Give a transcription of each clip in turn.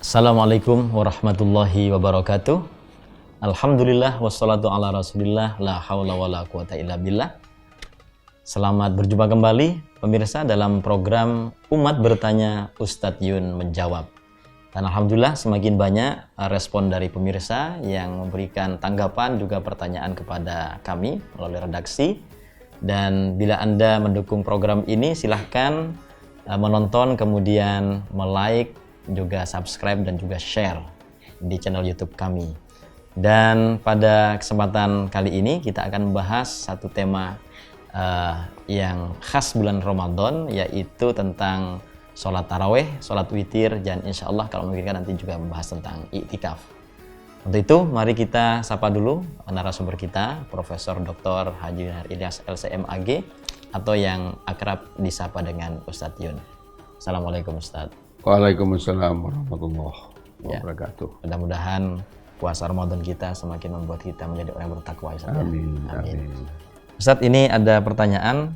Assalamualaikum warahmatullahi wabarakatuh. Alhamdulillah wassalatu ala rasulillah la haula wala quwata illa billah. Selamat berjumpa kembali pemirsa dalam program Umat Bertanya Ustadz Yun Menjawab. Dan alhamdulillah semakin banyak respon dari pemirsa yang memberikan tanggapan juga pertanyaan kepada kami melalui redaksi. Dan bila Anda mendukung program ini silahkan menonton, kemudian like, juga subscribe dan juga share di channel YouTube kami. Dan pada kesempatan kali ini kita akan membahas satu tema yang khas bulan Ramadan, yaitu tentang sholat taraweh, sholat witir, dan insya Allah kalau memungkinkan nanti juga membahas tentang i'tikaf. Untuk itu mari kita sapa dulu narasumber kita, Profesor Dr. Haji Yunhar Ilyas LCMAG, atau yang akrab disapa dengan Ustadz Yun. Assalamualaikum Ustadz. Waalaikumsalam warahmatullahi wabarakatuh. Mudah-mudahan puasa Ramadan kita semakin membuat kita menjadi orang yang bertakwa. Amin. Amin. Ustadz, ini ada pertanyaan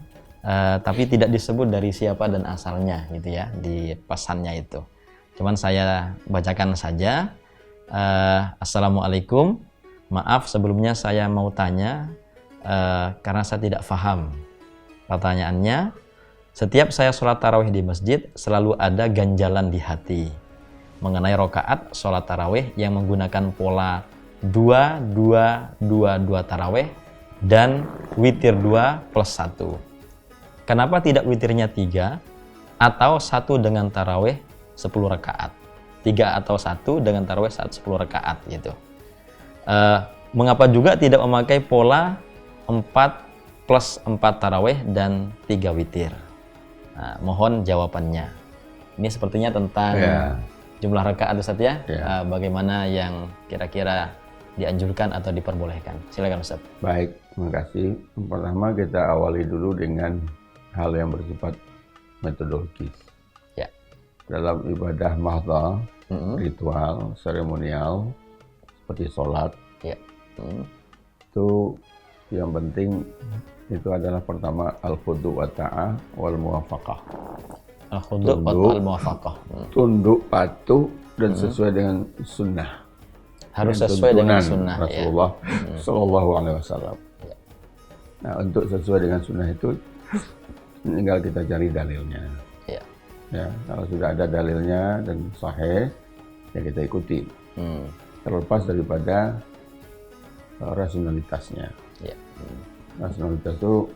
tapi tidak disebut dari siapa dan asalnya gitu ya di pesannya itu. Cuman saya bacakan saja. Assalamualaikum. Maaf sebelumnya saya mau tanya karena saya tidak paham. Pertanyaannya, setiap saya sholat tarawih di masjid selalu ada ganjalan di hati mengenai rokaat sholat tarawih yang menggunakan pola 2-2-2-2 tarawih dan witir 2 plus 1. Kenapa tidak witirnya 3 atau 1 dengan tarawih 10 rakaat? 3 atau 1 dengan tarawih 10 rakaat gitu. Mengapa juga tidak memakai pola 4 plus 4 tarawih dan 3 witir? Nah, mohon jawabannya. Ini sepertinya tentang jumlah rakaat Ustaz ya. Bagaimana yang kira-kira dianjurkan atau diperbolehkan. Silakan Ustaz. Baik, terima kasih. Yang pertama kita awali dulu dengan hal yang bersifat metodologis. Ya. Dalam ibadah mahdhah, ritual, seremonial seperti sholat, itu yang penting itu adalah pertama al-khudu' wa ta'ah wal muwafaqah. Al-khudu' wal muwafaqah. Tunduk, patuh dan sesuai dengan sunnah. Harus sesuai dengan sunnah Rasulullah Sallallahu Alaihi Wasallam. Nah, untuk sesuai dengan sunnah itu tinggal kita cari dalilnya. Ya, kalau sudah ada dalilnya dan sahih, ya kita ikuti. Terlepas daripada rasionalitasnya. Rasionalitas itu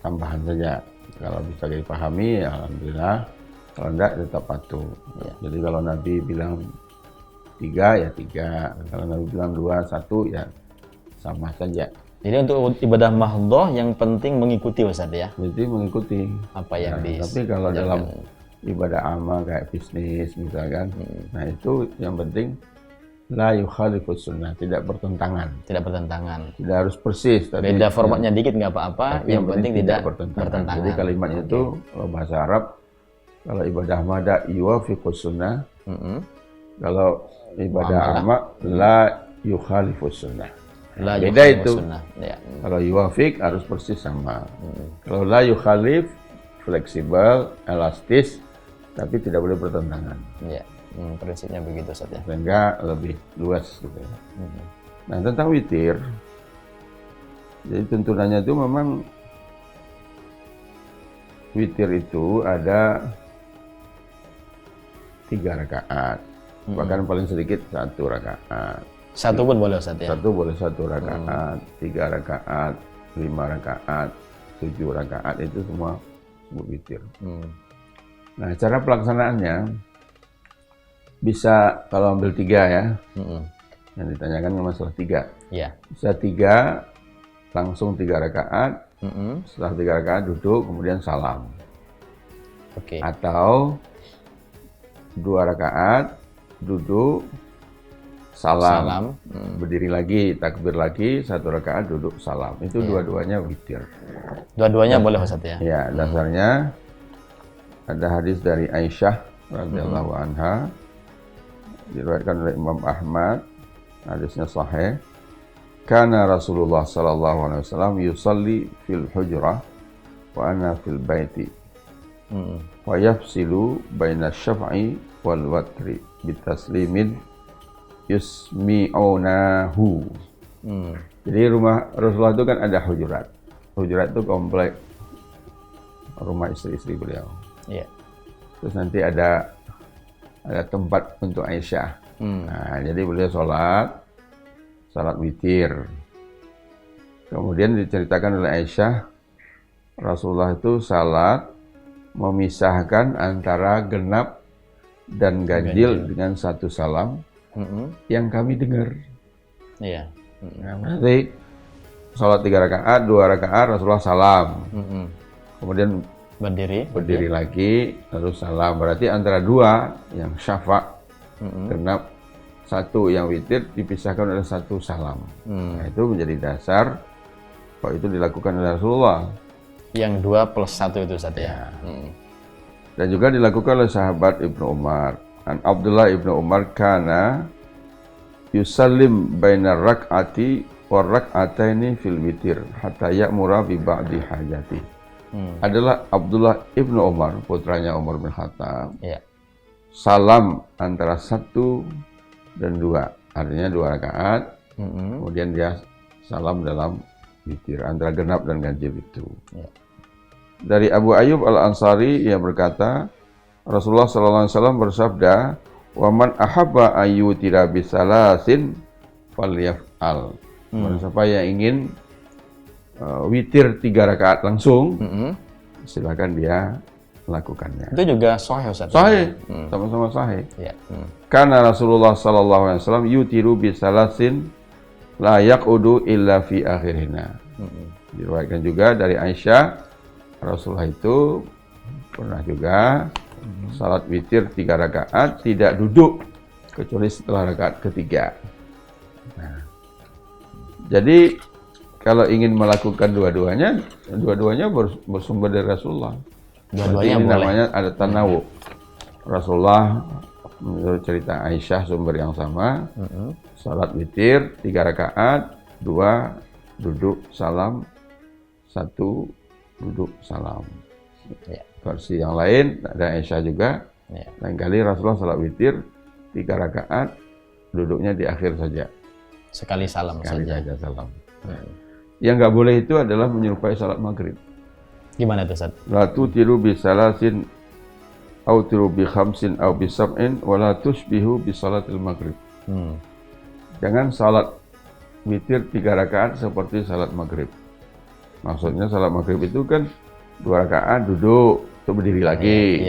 tambahan saja. Kalau bisa dipahami, ya alhamdulillah. Kalau enggak, tetap patuh. Jadi kalau Nabi bilang 3, ya 3. Kalau Nabi bilang 2, 1, ya sama saja. Jadi untuk ibadah mahdhah yang penting mengikuti Ustaz ya? Berarti mengikuti. Apa yang tapi kalau dalam ibadah amal kayak bisnis misalkan, nah itu yang penting la yukhalifus sunnah, tidak bertentangan. Tidak bertentangan. Tidak harus persis. Tapi beda formatnya dikit nggak apa-apa, yang penting tidak bertentangan. Jadi kalimatnya itu kalau bahasa Arab, kalau ibadah mada yuwafiqus sunnah, kalau ibadah amal la yukhalifus sunnah. Beda itu. Kalau yuwafiq harus persis sama. Kalau la yukhalif, fleksibel, elastis, tapi tidak boleh bertentangan. Prinsipnya begitu Ustaz ya. Sehingga lebih luas gitu ya. Nah, tentang witir, jadi tuntunannya itu memang witir itu ada 3 rakaat, bahkan paling sedikit 1 rakaat. 1 pun boleh Ustaz ya? 1 boleh 1 rakaat, 3 rakaat, 5 rakaat, 7 rakaat, itu semua disebut witir. Nah, cara pelaksanaannya bisa kalau ambil 3 ya, yang ditanyakan masalah 3. Bisa 3, langsung 3 rakaat, setelah 3 rakaat duduk, kemudian salam. Atau 2 rakaat, duduk, salam. Berdiri lagi, takbir lagi, 1 rakaat, duduk, salam. Itu dua-duanya witir. Dua-duanya boleh Ustaz ya? Ya, dasarnya ada hadis dari Aisyah radhiyallahu anha, diriwayatkan oleh Imam Ahmad, hadisnya sahih. Kana Rasulullah sallallahu alaihi wasallam yusalli fil hujrah wa ana fil baiti. Wa yafsilu baina syaf'i wal watri. bitaslimin yusmi'unahu. Jadi rumah Rasulullah itu kan ada hujurat. Hujurat itu komplek rumah istri-istri beliau. Iya. Terus nanti ada tempat untuk Aisyah. Nah, jadi beliau salat witir. Kemudian diceritakan oleh Aisyah, Rasulullah itu salat memisahkan antara genap dan ganjil dengan satu salam yang kami dengar. Iya. Nah, berarti salat 3 rakaat, 2 rakaat Rasulullah salam. Kemudian berdiri lagi, lalu salam. Berarti antara 2 yang syafa' genap, 1 yang witir dipisahkan oleh 1 salam. Nah, itu menjadi dasar bahwa itu dilakukan oleh Rasulullah. Yang 2 plus 1 itu Ustaz ya. Dan juga dilakukan oleh sahabat Ibnu Umar. An Abdullah Ibnu Umar kana yusallim bainar rak'ati wa rak'ataini fil witir hatta ya'mura bi ba'di hajati. Adalah Abdullah Ibnu Umar, putranya Umar bin Khattab. Salam antara 1 dan 2, artinya 2 rakaat. Kemudian dia salam dalam witir antara genap dan ganjil itu. Dari Abu Ayyub Al-Ansari, ia berkata, Rasulullah SAW bersabda, "Wa man ahabba ayyutira bisalasin falyaf'al." Siapa yang ingin witir 3 rakaat langsung, silakan dia lakukannya. Itu juga sahih Ustaz. Sahih, sama-sama sahih. Ya. Karena Rasulullah SAW yutiru bisalasin la yaqudu illa fi akhirina. Diriwayatkan juga dari Aisyah, Rasulullah itu pernah juga salat witir 3 rakaat tidak duduk kecuali setelah rakaat ketiga. Nah, jadi kalau ingin melakukan dua-duanya bersumber dari Rasulullah. Dua-duanya ini boleh. namanya ada tanawu. Rasulullah menurut cerita Aisyah sumber yang sama, salat witir 3 rakaat, 2 duduk salam, 1 duduk salam. Versi yang lain ada Aisyah juga. Lain kali Rasulullah salat witir 3 rakaat, duduknya di akhir saja. Sekali salam saja salam. Yang nggak boleh itu adalah menyerupai salat maghrib. Gimana itu Ustaz? La tutiru bi salasin au tiru bi khamsin au bi sab'in wa la tushbihu bi salatil maghrib. Jangan salat witir 3 rakaat seperti salat maghrib. Maksudnya salat maghrib itu kan 2 rakaat duduk, terus berdiri lagi.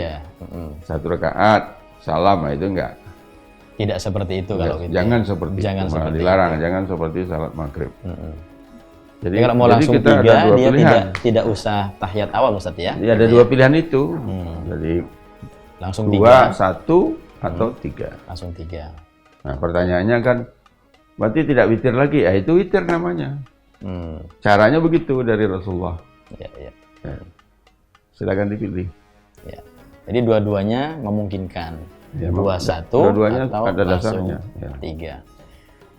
1 rakaat salam, itu enggak. Tidak seperti itu kalau gitu. Jangan seperti itu. Dilarang, jangan seperti salat maghrib. Jadi kalau mau langsung 3, dia tidak usah tahiyat awal Ustaz ya? Jadi ada 2 pilihan itu. Jadi langsung 2, 1 atau 3. Langsung 3. Nah, pertanyaannya kan berarti tidak witir lagi. Ya, itu witir namanya. Caranya begitu dari Rasulullah. Ya. Silakan dipilih. Ya. Jadi dua-duanya memungkinkan. 2-1 dua-duanya atau ada langsung dasarnya. 3.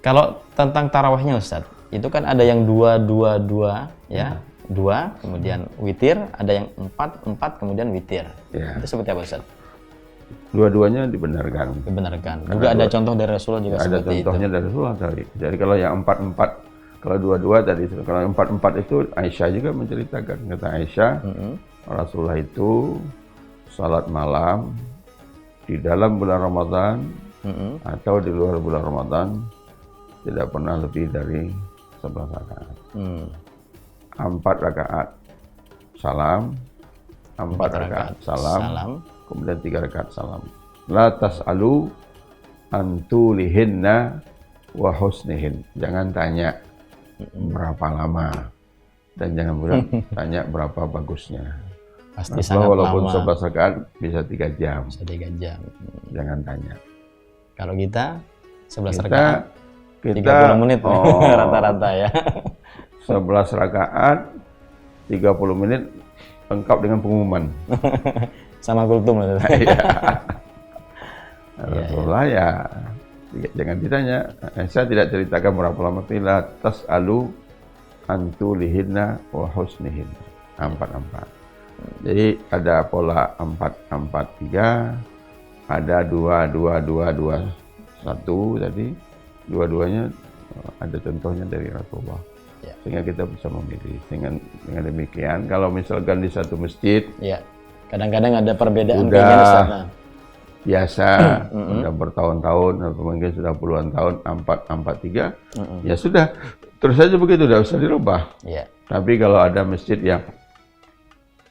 Kalau tentang tarawihnya Ustaz, itu kan ada yang 2-2-2 ya. 2 kemudian witir, ada yang 4-4 kemudian witir. Itu seperti apa Ustaz? Dua-duanya dibenarkan. Juga ada contoh dari Rasulullah juga ada seperti itu. Ada contohnya dari Rasulullah tadi. Jadi kalau yang 4-4, kalau 2-2 tadi, kalau yang 4-4 itu Aisyah juga menceritakan. Kata Aisyah, Rasulullah itu salat malam di dalam bulan Ramadan atau di luar bulan Ramadan tidak pernah lebih dari 11 rakaat. 4 rakaat salam, 4 rakaat salam, kemudian 3 rakaat salam. La tas'alu antulihinna wa husnihin. Jangan tanya berapa lama dan jangan tanya berapa bagusnya. Pasti sangat walaupun lama. 11 rakaat bisa 3 jam. Bisa 3 jam. Jangan tanya. Kalau kita 11 rakaat kita 30 menit rata-rata ya. 11 rakaat 30 menit lengkap dengan pengumuman. Sama kultum. Rasulullah ya jangan ditanya. Saya tidak ceritakan berapa lama. La tas'alu antulihinna wa husnihinna. 4-4. Jadi ada pola 4-4-3, ada 1 tadi, dua-duanya ada contohnya dari Rasulullah. Ya. Sehingga kita bisa memilih. Dengan demikian, kalau misalkan di satu masjid, Ya. Kadang-kadang ada perbedaan udah keinginan Ustaz. Nah. biasa, udah bertahun-tahun, atau mungkin sudah puluhan tahun, 4-4-3, ya sudah, terus saja begitu, tidak usah dirubah. Ya. Tapi kalau ada masjid yang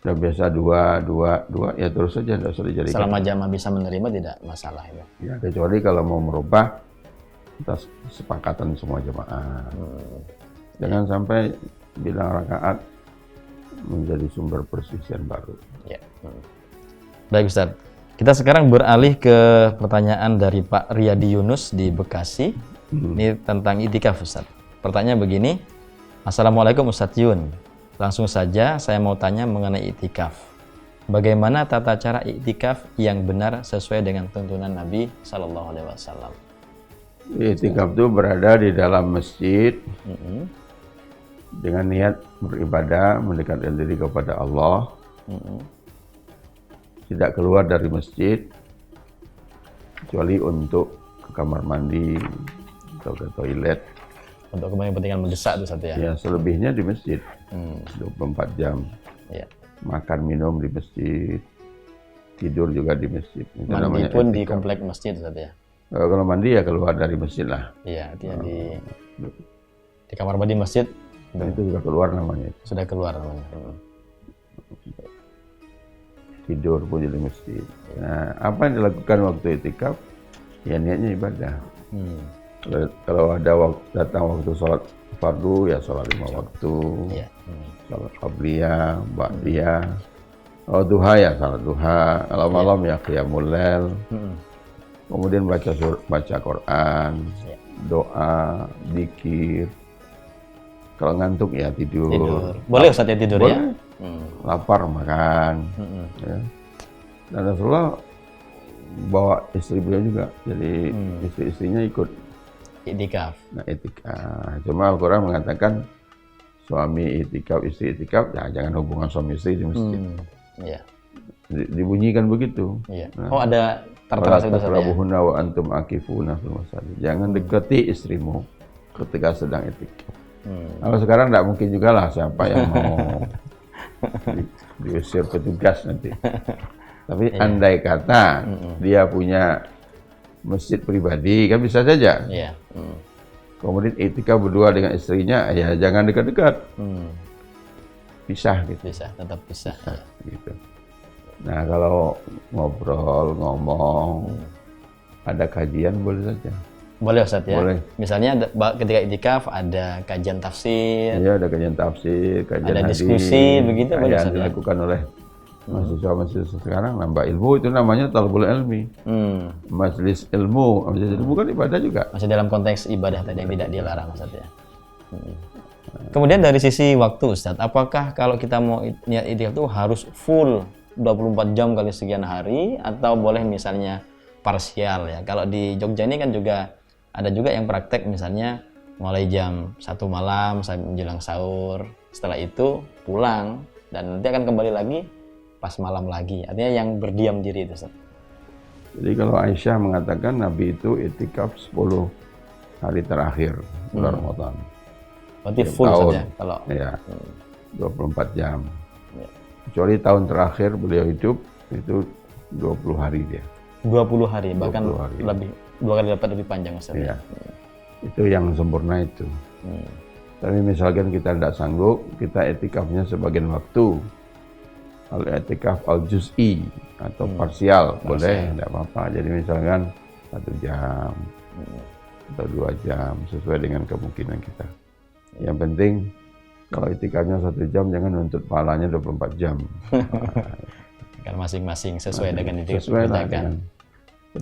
udah biasa 2, ya terus saja, tidak usah dijadikan. Selama jamaah bisa menerima tidak masalah itu. Ya, kecuali kalau mau merubah atas kesepakatan semua jemaah. Jangan sampai bilang rakaat menjadi sumber perselisihan baru. Ya. Baik Ustaz. Kita sekarang beralih ke pertanyaan dari Pak Riyadi Yunus di Bekasi. Ini tentang itikaf Ustaz. Pertanyaan begini. Assalamualaikum Ustaz Yun. Langsung saja saya mau tanya mengenai itikaf. Bagaimana tata cara itikaf yang benar sesuai dengan tuntunan Nabi Sallallahu Alaihi Wasallam? Itikaf itu berada di dalam masjid dengan niat beribadah, mendekatkan diri kepada Allah. Tidak keluar dari masjid kecuali untuk ke kamar mandi atau ke toilet. Untuk kepentingan mendesak itu Ustaz ya? Ya, selebihnya di masjid. 24 jam. Ya. Makan minum di masjid, tidur juga di masjid. Itu Mandi namanya pun di itikaf. komplek masjid Ustaz ya? Kalau mandi ya keluar dari masjid lah. Iya, artinya di kamar mandi masjid Itu juga keluar namanya. sudah keluar namanya. Tidur pun di masjid. Nah, apa yang dilakukan waktu itikaf? Ya niatnya ibadah. Kalau ada datang waktu sholat fardu, ya sholat 5 waktu. Iya. Sholat qabliyah, ba'diyah. Kalau duha ya sholat duha. Kalau malam ya qiyamul lail. Kemudian baca Quran, doa, zikir. Kalau ngantuk ya tidur. Boleh Ustaz ya tidur Boleh. ya? Lapar makan. Ya. Dan Rasulullah bawa istri beliau juga, jadi istri-istrinya ikut Itikaf. nah, itikaf. Cuma Al-Quran mengatakan suami itikaf, istri itikaf, ya jangan hubungan suami istri di masjid. Iya. Dibunyikan begitu. Iya. Nah, Oh ada tertera itu Ustaz ya? taqrabuhunna wa antum akifuna fil masajid. Jangan dekati istrimu ketika sedang itikaf. Kalau sekarang tidak mungkin juga lah siapa yang mau diusir petugas nanti. Tapi andai kata dia punya masjid pribadi, kan bisa saja. Iya. Kemudian itikaf berdua dengan istrinya, ya jangan dekat-dekat. Pisah gitu. Bisa, tetap bisa. Ya. Gitu. Nah kalau ngobrol, ngomong, ada kajian boleh saja. Boleh Ustaz ya? Boleh. Misalnya ketika itikaf ada kajian tafsir, Iya, ada kajian tafsir, kajian ada hadis, diskusi, begitu boleh yang Ustaz ya? dilakukan oleh mahasiswa-mahasiswa sekarang nambah ilmu, itu namanya talabul ilmi. Majelis ilmu, majelis ilmu kan ibadah juga. Masih dalam konteks ibadah tadi yang tidak dilarang Ustaz ya. Kemudian dari sisi waktu Ustaz, apakah kalau kita mau niat itikaf itu harus full 24 jam kali sekian hari atau boleh misalnya parsial ya? Kalau di Jogja ini kan juga ada juga yang praktek misalnya mulai jam 1 malam sampai menjelang sahur, setelah itu pulang dan nanti akan kembali lagi pas malam lagi. Artinya yang berdiam diri itu Ustaz. Jadi kalau Aisyah mengatakan Nabi itu itikaf 10 hari terakhir bulan Ramadan. Berarti Tiap full tahun. saja kalau Ya, 24 jam. Ya. Kecuali tahun terakhir beliau hidup itu 20 hari dia. 20 hari bahkan 20 hari. lebih 2 kali lipat lebih panjang Ustaz. Ya. Itu yang sempurna itu. Tapi misalkan kita tidak sanggup, kita etikafnya sebagian waktu. Al-etikaf al-juz'i atau parsial, boleh, tidak apa-apa. Jadi misalkan 1 jam atau 2 jam, sesuai dengan kemungkinan kita. Yang penting, kalau etikafnya 1 jam, jangan nuntut pahalanya 24 jam. Kan masing-masing sesuai dengan itu Sesuai lah dengan.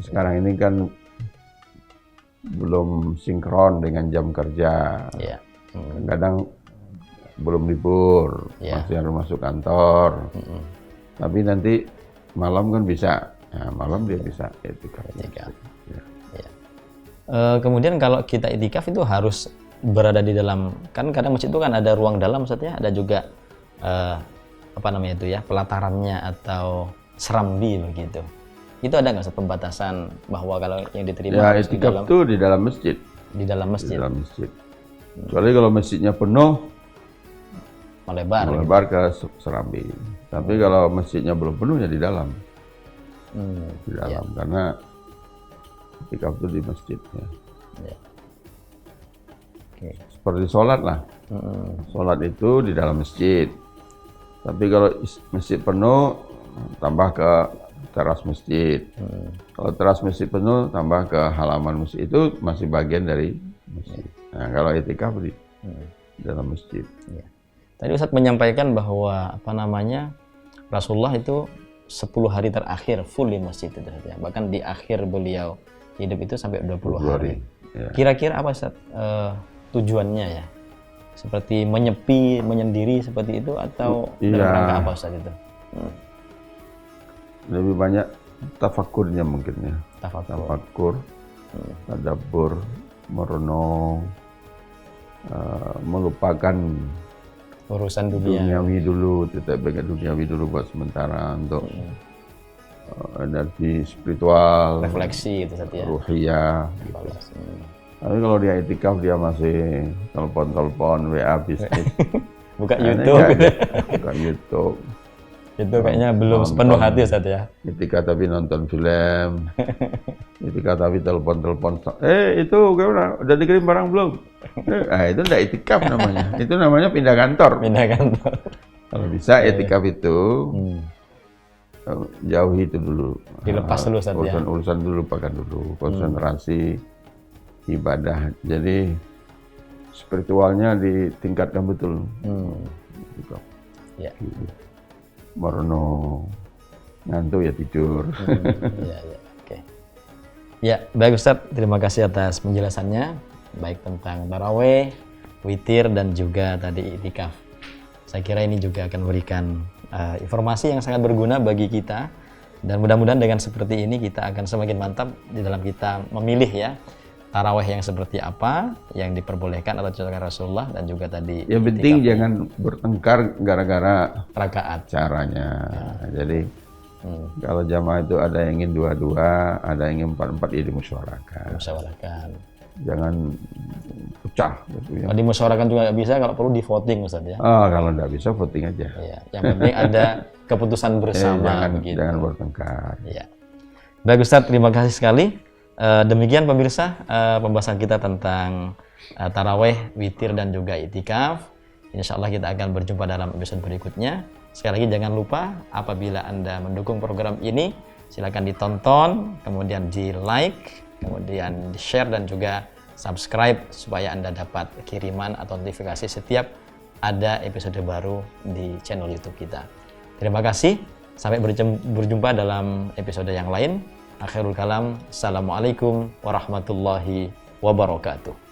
Sekarang ini kan belum sinkron dengan jam kerja. Iya. Kadang belum libur, masih harus masuk kantor. Tapi nanti malam kan bisa. Nah, malam dia bisa itikaf. Ya. Kemudian kalau kita itikaf itu harus berada di dalam, kan kadang masjid itu kan ada ruang dalam Ustaz ya, ada juga apa namanya itu ya, pelatarannya atau serambi begitu. Itu ada nggak Ustaz pembatasan bahwa kalau yang diterima Ya, harus itikaf itu di dalam masjid. di dalam Di masjid, dalam masjid. Kecuali kalau masjidnya penuh, melebar. melebar ke Serambi. Tapi kalau masjidnya belum penuh ya di dalam. Di dalam, karena itikaf itu di masjid. Ya. Ya. Oke. Seperti sholat lah. Sholat itu di dalam masjid. Tapi kalau masjid penuh, tambah ke teras masjid. Kalau teras masjid penuh, tambah ke halaman masjid. Itu masih bagian dari masjid. Nah, kalau itikaf di dalam masjid. Ya. Tadi Ustadz menyampaikan bahwa Rasulullah itu 10 hari terakhir full di masjid itu ya. Bahkan di akhir beliau hidup itu sampai 20 hari. Ya. Kira-kira apa Ustadz tujuannya ya? Seperti menyepi, menyendiri seperti itu atau dalam rangka apa Ustadz itu? Lebih banyak tafakurnya mungkin ya. Tafakur. Tadabbur, merenung, melupakan Urusan dunia. duniawi dulu, tetap bagian duniawi dulu buat sementara untuk energi spiritual, Refleksi itu Ustadz ya. ruhiyah. Tapi kalau dia itikaf dia masih telepon, WA bisnis, Buka YouTube. buka YouTube. Itu kayaknya belum sepenuh hati Ustadz ya. Itikaf tapi nonton film, itikaf tapi telepon. Itu gimana? Udah dikirim barang belum? Itu enggak itikaf namanya. Itu namanya pindah kantor. Pindah kantor. Kalau bisa itikaf itu jauhi itu dulu. Dilepas dulu Ustadz ya. Urusan dulu, lupakan dulu. Konsentrasi ibadah. Jadi spiritualnya ditingkatkan betul. Itikaf. Ya. Merenung, ngantuk ya tidur. Oke. Ya, baik Ustadz, terima kasih atas penjelasannya, baik tentang taraweh, witir, dan juga tadi itikaf. Saya kira ini juga akan memberikan informasi yang sangat berguna bagi kita, dan mudah-mudahan dengan seperti ini kita akan semakin mantap di dalam kita memilih ya taraweh yang seperti apa yang diperbolehkan atau dicontohkan Rasulullah, dan juga tadi yang penting jangan bertengkar gara-gara rakaat caranya. Jadi kalau jamaah itu ada yang ingin dua-dua, ada yang ingin empat-empat, ya dimusyawarahkan. Jangan pecah. Gitu, ya. Kalau dimusyawarahkan juga nggak bisa, kalau perlu di voting Ustaz ya. Kalau nggak bisa voting aja. Ya, yang penting ada keputusan bersama. Jangan bertengkar. Ya. Baik Ustaz, terima kasih sekali. Demikian pemirsa pembahasan kita tentang taraweh, witir, dan juga itikaf. Insya Allah kita akan berjumpa dalam episode berikutnya. Sekali lagi jangan lupa apabila Anda mendukung program ini, silakan ditonton, kemudian di like, kemudian di share, dan juga subscribe supaya Anda dapat kiriman atau notifikasi setiap ada episode baru di channel YouTube kita. Terima kasih, sampai berjumpa dalam episode yang lain. Akhirul kalam, assalamualaikum warahmatullahi wabarakatuh.